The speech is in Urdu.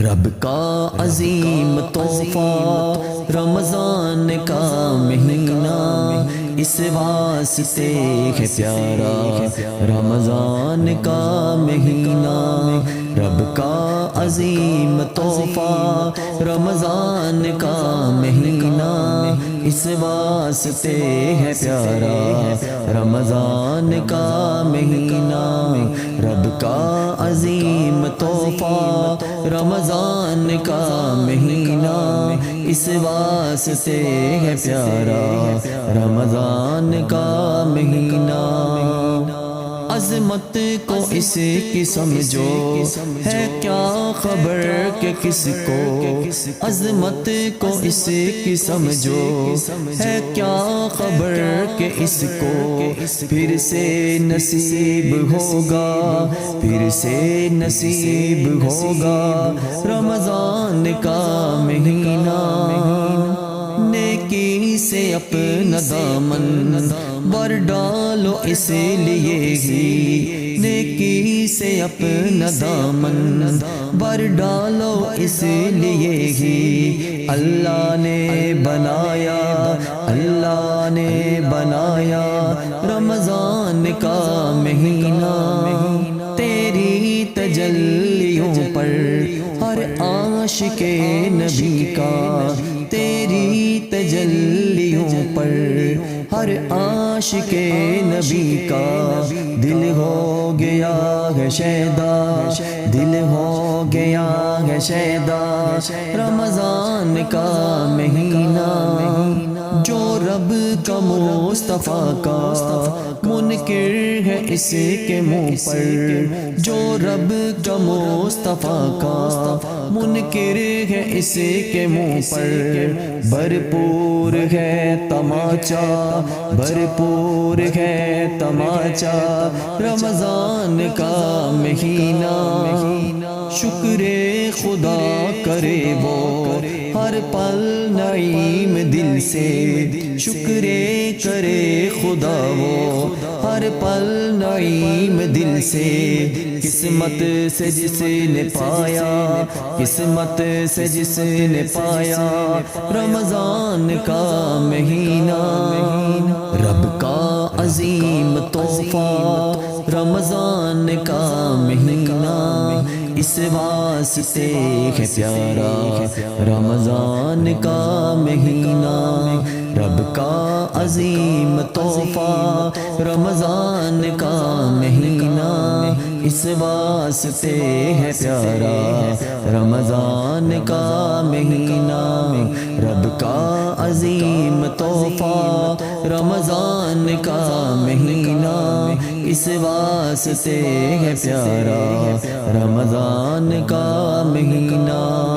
رب کا عظیم تحفہ رمضان کا مہینہ، اس واسطے ہے پیارا رمضان کا مہینہ۔ رب کا عظیم تحفہ رمضان کا مہینہ، اس واسطے ہے پیارا رمضان کا مہینہ۔ رب کا عظیم تحفہ رمضان کا مہینہ، اس واسطے ہے پیارا رمضان کا مہینہ۔ عظمت کو اس کی سمجھو، ہے کیا خبر کہ کس کو، عظمت کو اس کی سمجھو، ہے کیا خبر کہ اس کو پھر سے نصیب ہوگا، پھر سے نصیب ہوگا رمضان کا مہینہ۔ نیکی سے اپنا دامن بھر ڈالو اس لیے ہی، نیکی سے اپنا دامن بھر ڈالو اس لیے ہی اللہ نے بنایا، اللہ نے بنایا رمضان کا مہینہ۔ تیری تجلیوں پر ہر عاشق نبی کا، تیری تجلیوں پر ہر عاشق نبی کا دل ہو گیا ہے شیدا، دل ہو گیا ہے شیدا رمضان کا مہینہ۔ جو رب کا مصطفیٰ کا منکر ہے اس کے منہ پر، جو رب کا مصطفیٰ کا منکر ہے اس کے منہ پر، بھرپور ہے تماچا، بھرپور ہے تماچا رمضان کا مہینہ۔ شکر خدا کرے وہ ہر پل نعیم دل سے، شکر کرے خدا وہ ہر پل نعیم دل سے۔ قسمت سے جس نے پایا، قسمت سے جس نے پایا رمضان کا مہینہ۔ رب کا عظیم تحفہ رمضان کا مہینہ، اس واسطے ہے پیارا رمضان کا مہینہ۔ رب کا عظیم تحفہ رمضان کا مہینہ، اس واسطے ہے پیارا رمضان کا مہینہ۔ رب کا عظیم تحفہ رمضان کا مہینہ، اس واسطے ہے پیارا رمضان کا مہینہ۔